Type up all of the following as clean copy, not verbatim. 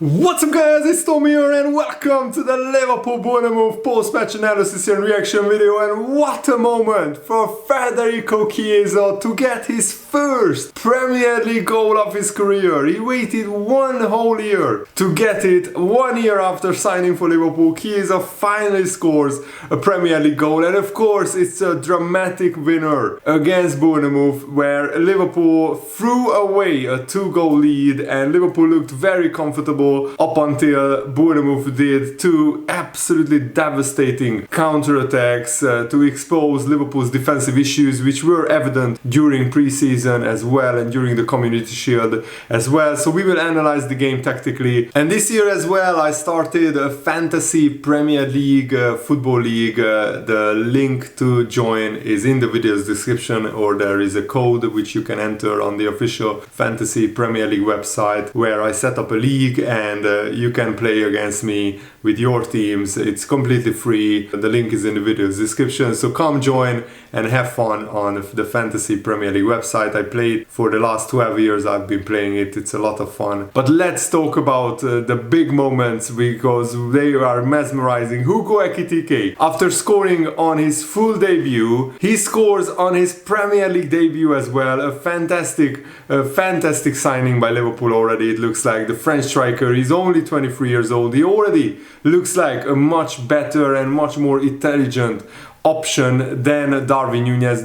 What's up guys, it's Tommy here and welcome to the Liverpool Bournemouth post-match analysis and reaction video. And what a moment for Federico Chiesa to get his first Premier League goal of his career. He waited one whole year to get it. 1 year after signing for Liverpool, Chiesa finally scores a Premier League goal, and of course it's a dramatic winner against Bournemouth, where Liverpool threw away a 2-goal lead and Liverpool looked very comfortable up until Bournemouth did two absolutely devastating counter-attacks to expose Liverpool's defensive issues, which were evident during pre-season as well and during the Community Shield as well. So we will analyze the game tactically. And this year as well I started a fantasy Premier League football league. The link to join is in the video's description, or there is a code which you can enter on the official Fantasy Premier League website, where I set up a league and you can play against me with your teams. It's completely free. The link is in the video's description, so come join and have fun on the Fantasy Premier League website. I played for the last 12 years. I've been playing it. It's a lot of fun. But let's talk about the big moments, because they are mesmerizing. Hugo Ekitike, after scoring on his full debut, he scores on his Premier League debut as well. A fantastic signing by Liverpool already. It looks like the French striker, he's only 23 years old. He already looks like a much better and much more intelligent option than Darwin Núñez.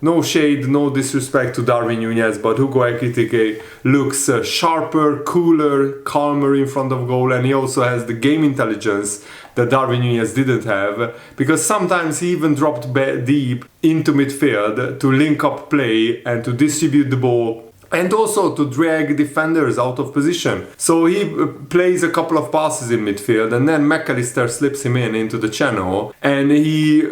No shade, no disrespect to Darwin Núñez, but Hugo Ekitike looks sharper, cooler, calmer in front of goal, and he also has the game intelligence that Darwin Núñez didn't have, because sometimes he even dropped deep into midfield to link up play and to distribute the ball, and also to drag defenders out of position. So he plays a couple of passes in midfield, and then McAllister slips him into the channel, and he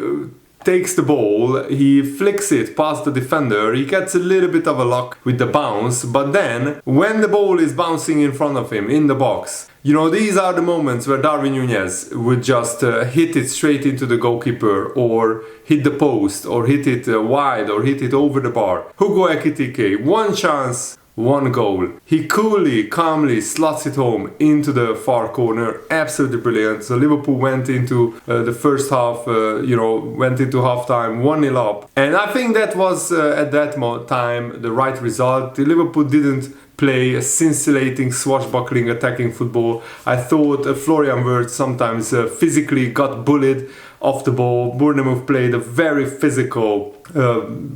takes the ball, he flicks it past the defender, he gets a little bit of a luck with the bounce, but then when the ball is bouncing in front of him in the box, you know, these are the moments where Darwin Núñez would just hit it straight into the goalkeeper, or hit the post, or hit it wide, or hit it over the bar. Hugo Ekitike, one chance, one goal. He coolly, calmly slots it home into the far corner. Absolutely brilliant. So Liverpool went into the first half, went into halftime 1-0 up. And I think that was at that time the right result. Liverpool didn't play a scintillating, swashbuckling, attacking football. I thought Florian Wirtz sometimes physically got bullied off the ball. Bournemouth played a very physical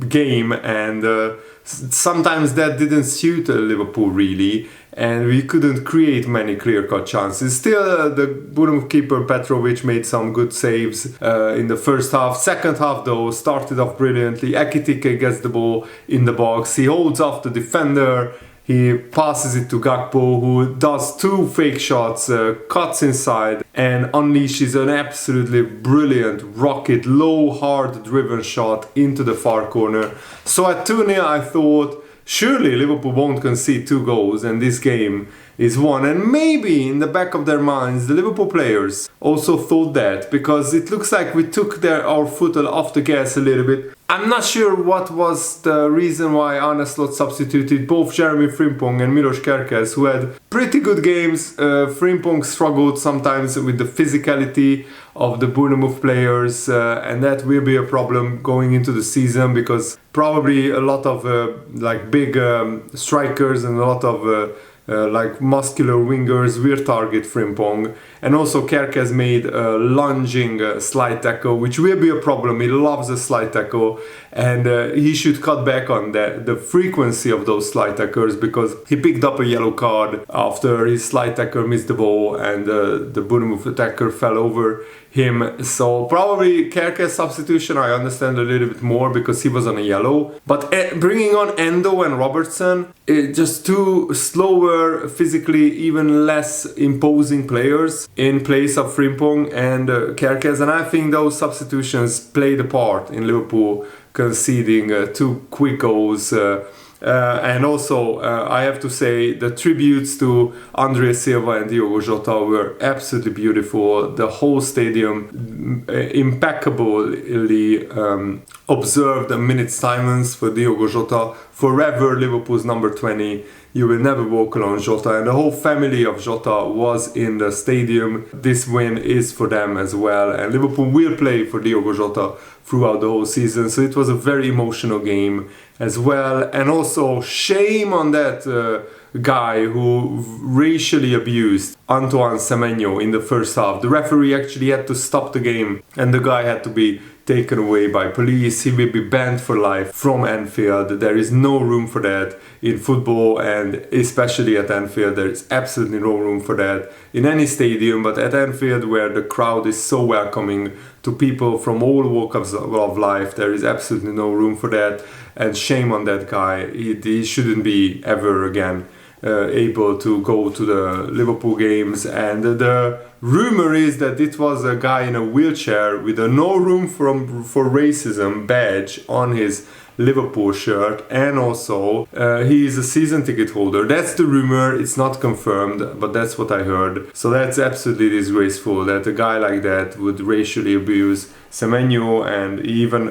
game, and sometimes that didn't suit Liverpool really, and we couldn't create many clear-cut chances. Still, the Bournemouth keeper Petrovic made some good saves in the first half. Second half though, started off brilliantly. Ekitike gets the ball in the box, he holds off the defender, he passes it to Gakpo, who does two fake shots, cuts inside and unleashes an absolutely brilliant rocket, low, hard-driven shot into the far corner. So at 2-0 I thought, surely Liverpool won't concede 2 goals and this game is won. And maybe in the back of their minds the Liverpool players also thought that, because it looks like we took our foot off the gas a little bit. I'm not sure what was the reason why Arne Slot substituted both Jeremy Frimpong and Milos Kerkez, who had pretty good games. Frimpong struggled sometimes with the physicality of the Bournemouth players, and that will be a problem going into the season, because probably a lot of big strikers and a lot of muscular wingers will target Frimpong. And also Kerkez made a lunging slide tackle, which will be a problem. He loves a slide tackle, and he should cut back on the frequency of those slide tackles, because he picked up a yellow card after his slide tackle missed the ball and the Bournemouth attacker fell over him. So probably Kerkez substitution I understand a little bit more, because he was on a yellow. But bringing on Endo and Robertson, just two slower, physically even less imposing players in place of Frimpong and Kerkez, and I think those substitutions played a part in Liverpool conceding 2 quick goals. And also, I have to say, the tributes to Andre Silva and Diogo Jota were absolutely beautiful. The whole stadium impeccably observed a minute's silence for Diogo Jota, forever Liverpool's number 20. You will never walk alone, Jota, and the whole family of Jota was in the stadium. This win is for them as well, and Liverpool will play for Diogo Jota throughout the whole season, so it was a very emotional game as well. And also shame on that guy who racially abused Antoine Semenyo in the first half. The referee actually had to stop the game, and the guy had to be taken away by police. He will be banned for life from Anfield. There is no room for that in football, and especially at Anfield there is absolutely no room for that in any stadium, but at Anfield, where the crowd is so welcoming to people from all walks of life, there is absolutely no room for that, and shame on that guy. He shouldn't be ever again able to go to the Liverpool games. And the rumor is that it was a guy in a wheelchair with a no room for racism badge on his Liverpool shirt, and also he is a season ticket holder. That's the rumor, it's not confirmed, but that's what I heard. So that's absolutely disgraceful that a guy like that would racially abuse Semenyo, and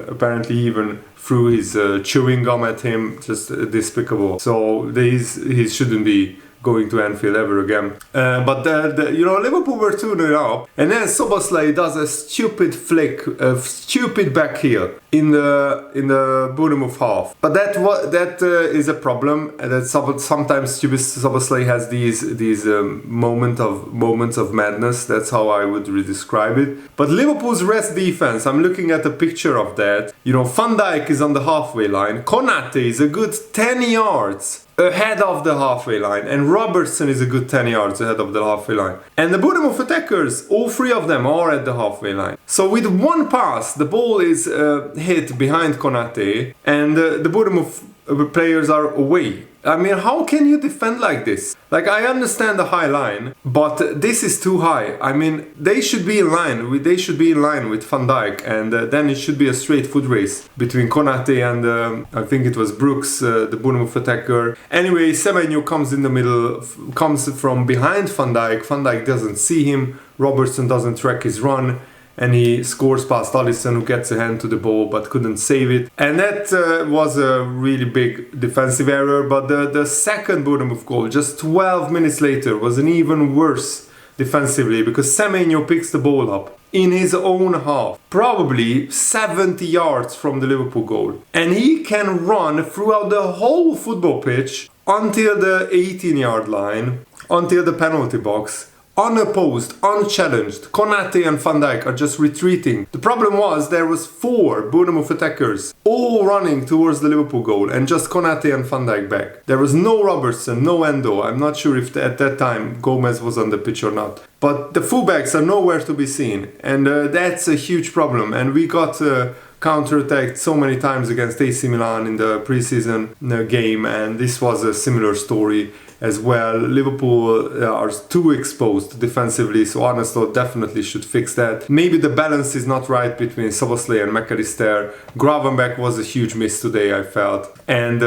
apparently even threw his chewing gum at him. Just despicable. So he shouldn't be going to Anfield ever again. But Liverpool were 2-0 up, and then Szoboszlai does a stupid flick, a stupid back heel in the Bournemouth half. But that is a problem. That sometimes Szoboszlai has these moments of madness. That's how I would describe it. But Liverpool's rest defense, I'm looking at a picture of that. Van Dijk is on the halfway line. Konate is a good 10 yards ahead of the halfway line, and Robertson is a good 10 yards ahead of the halfway line. And the Bournemouth attackers, all three of them are at the halfway line. So with one pass, the ball is hit behind Konate, and the Bournemouth players are away. I mean, how can you defend like this? Like, I understand the high line, but this is too high. I mean, they should be in line with Van Dijk, and then it should be a straight foot race between Konate and I think it was Brooks, the Bournemouth attacker. Anyway, Semenyo comes in the middle, comes from behind Van Dijk. Van Dijk doesn't see him. Robertson doesn't track his run, and he scores past Alisson, who gets a hand to the ball but couldn't save it. And that was a really big defensive error. But the second Bournemouth goal, just 12 minutes later, was an even worse defensively, because Semenyo picks the ball up in his own half, probably 70 yards from the Liverpool goal. And he can run throughout the whole football pitch until the 18-yard line, until the penalty box, unopposed, unchallenged. Konate and Van Dijk are just retreating. The problem was there was 4 Bournemouth attackers all running towards the Liverpool goal, and just Konate and Van Dijk back. There was no Robertson, no Endo. I'm not sure if at that time Gomez was on the pitch or not. But the fullbacks are nowhere to be seen, and that's a huge problem. And we got counter-attacked so many times against AC Milan in the pre-season game, and this was a similar story as well. Liverpool are too exposed defensively, so Arneslot definitely should fix that. Maybe the balance is not right between Szoboszlai and McAllister. Gravenberch was a huge miss today, I felt. And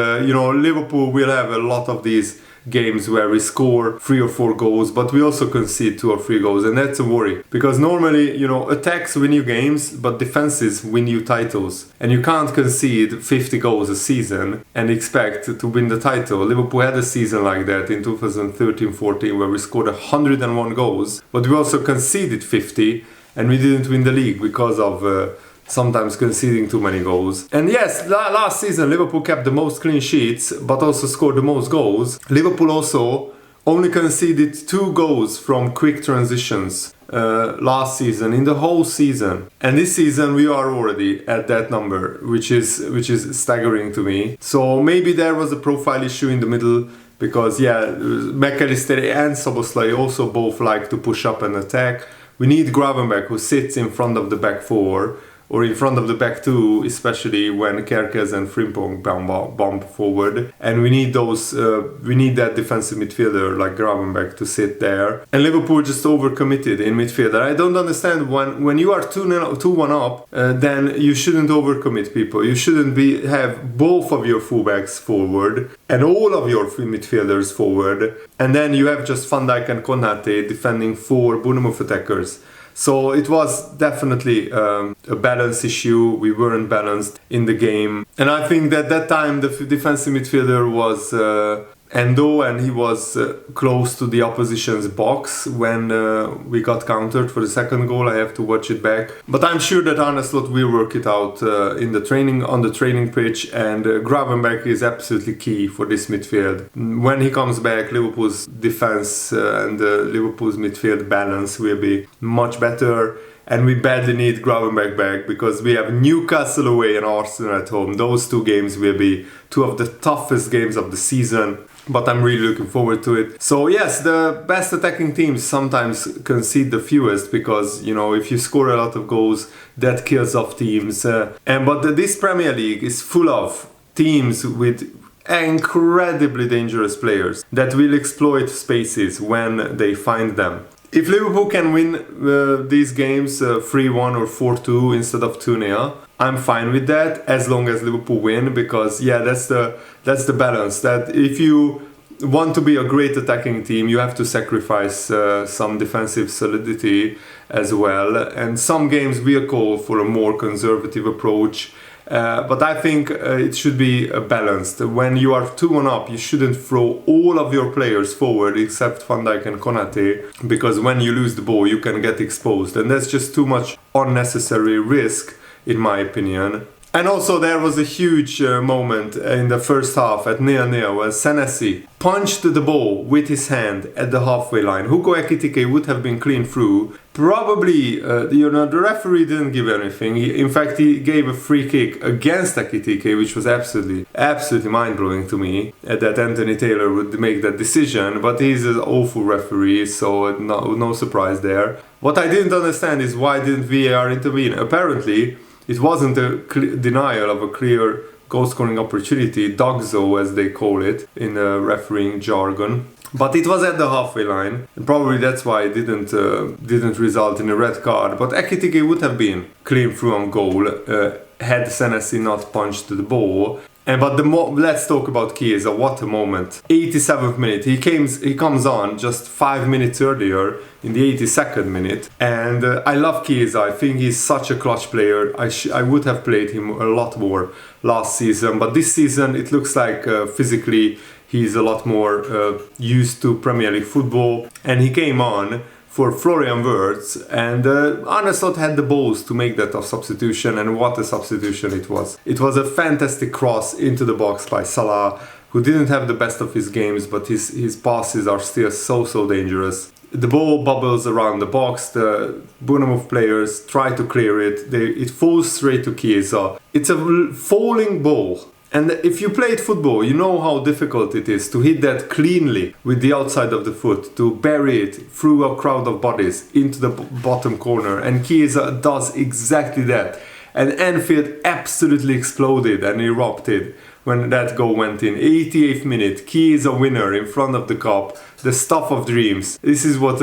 Liverpool will have a lot of these games where we score 3 or 4 goals, but we also concede 2 or 3 goals, and that's a worry, because normally attacks win you games, but defenses win you titles, and you can't concede 50 goals a season and expect to win the title. Liverpool had a season like that in 2013-14 where we scored 101 goals, but we also conceded 50, and we didn't win the league because of sometimes conceding too many goals. And yes, last season Liverpool kept the most clean sheets, but also scored the most goals. Liverpool also only conceded 2 goals from quick transitions last season, in the whole season. And this season we are already at that number, which is staggering to me. So maybe there was a profile issue in the middle, because McAllister and Szoboszlai also both like to push up and attack. We need Gravenberch, who sits in front of the back 4, or in front of the back 2, especially when Kerkez and Frimpong bump forward. And we need that defensive midfielder like Gravenberch to sit there. And Liverpool just overcommitted in midfield. I don't understand, when you are 2-1 up, then you shouldn't overcommit people. You shouldn't have both of your fullbacks forward and all of your midfielders forward, and then you have just Van Dijk and Konate defending 4 Bournemouth attackers. So it was definitely a balance issue. We weren't balanced in the game. And I think that time the defensive midfielder was Endo, and he was close to the opposition's box when we got countered for the second goal. I have to watch it back, but I'm sure that Arne Slot will work it out on the training pitch, and Gravenberch is absolutely key for this midfield. When he comes back, Liverpool's defense and Liverpool's midfield balance will be much better. And we badly need Gravenberch back, because we have Newcastle away and Arsenal at home. Those two games will be two of the toughest games of the season, but I'm really looking forward to it. So yes, the best attacking teams sometimes concede the fewest, because, you know, if you score a lot of goals, that kills off teams. But this Premier League is full of teams with incredibly dangerous players that will exploit spaces when they find them. If Liverpool can win these games 3-1 or 4-2 instead of 2-0, I'm fine with that, as long as Liverpool win, because that's the balance. That if you want to be a great attacking team, you have to sacrifice some defensive solidity as well, and some games will call for a more conservative approach. But I think it should be balanced. When you are 2-1 up, you shouldn't throw all of your players forward except Van Dijk and Konate, because when you lose the ball, you can get exposed, and that's just too much unnecessary risk, in my opinion. And also there was a huge moment in the first half at 0-0 where Senesi punched the ball with his hand at the halfway line. Hugo Ekitike would have been clean through. Probably, the referee didn't give anything. In fact, he gave a free kick against Ekitike, which was absolutely mind-blowing to me, that Anthony Taylor would make that decision. But he's an awful referee, so no surprise there. What I didn't understand is why didn't VAR intervene? Apparently, it wasn't a denial of a clear goal-scoring opportunity, DOGSO as they call it in refereeing jargon. But it was at the halfway line, and probably that's why it didn't result in a red card. But Ekitike would have been clean through on goal had Senesi not punched the ball. Let's talk about Chiesa. What a moment! 87th minute. He comes on just 5 minutes earlier in the 82nd minute, and I love Chiesa. I think he's such a clutch player. I would have played him a lot more last season, but this season it looks like physically he's a lot more used to Premier League football, and he came on for Florian Wirtz, and Arne Slot had the balls to make that a substitution, and what a substitution it was. It was a fantastic cross into the box by Salah, who didn't have the best of his games, but his passes are still so dangerous. The ball bubbles around the box, the Bournemouth players try to clear it, it falls straight to Chiesa. It's a falling ball. And if you played football, you know how difficult it is to hit that cleanly with the outside of the foot, to bury it through a crowd of bodies into the bottom corner. And Chiesa does exactly that. And Anfield absolutely exploded and erupted when that goal went in. 88th minute, Chiesa winner in front of the Kop. The stuff of dreams. This is what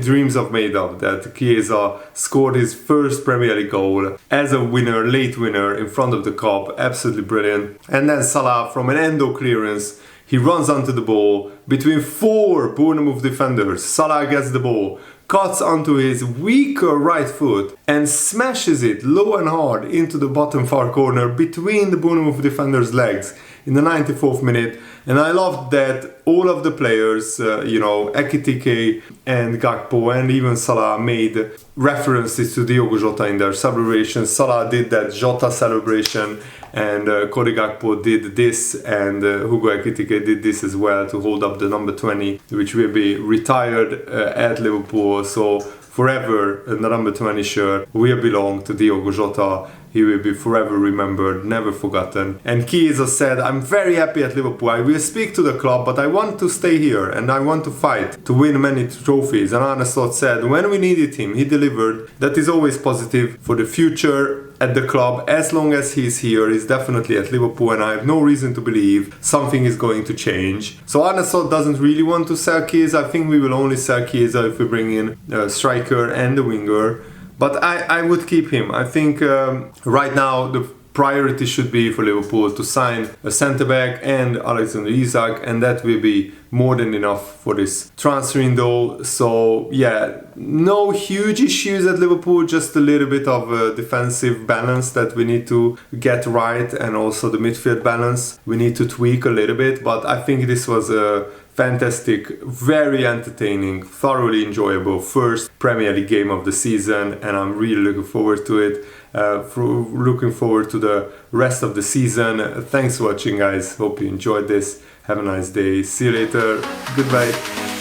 dreams are made of, that Chiesa scored his first Premier League goal as a winner, late winner, in front of the Kop. Absolutely brilliant. And then Salah, from an Endo clearance, he runs onto the ball between 4 Bournemouth defenders. Salah gets the ball, cuts onto his weaker right foot and smashes it low and hard into the bottom far corner between the Bournemouth defenders' legs in the 94th minute. And I loved that all of the players, Ekitike and Gakpo and even Salah made references to Diogo Jota in their celebrations. Salah did that Jota celebration, and Cody Gakpo did this, and Hugo Ekitike did this as well to hold up the number 20, which will be retired at Liverpool. So forever, the number 20 shirt will belong to Diogo Jota. He will be forever remembered, never forgotten. And Chiesa said, I'm very happy at Liverpool. I will speak to the club, but I want to stay here and I want to fight to win many trophies. And Arne Slot said, when we needed him, he delivered. That is always positive for the future at the club. As long as he's here, he's definitely at Liverpool, and I have no reason to believe something is going to change. So Arne Slot doesn't really want to sell Chiesa. I think we will only sell Chiesa if we bring in a striker and a winger. But I would keep him. I think right now the priority should be for Liverpool to sign a centre-back and Alexander Isak, and that will be more than enough for this transfer window. So yeah, no huge issues at Liverpool, just a little bit of a defensive balance that we need to get right, and also the midfield balance we need to tweak a little bit. But I think this was a fantastic, very entertaining, thoroughly enjoyable first Premier League game of the season, and I'm really looking forward to it. Looking forward to the rest of the season. Thanks for watching, guys. Hope you enjoyed this. Have a nice day. See you later. Goodbye.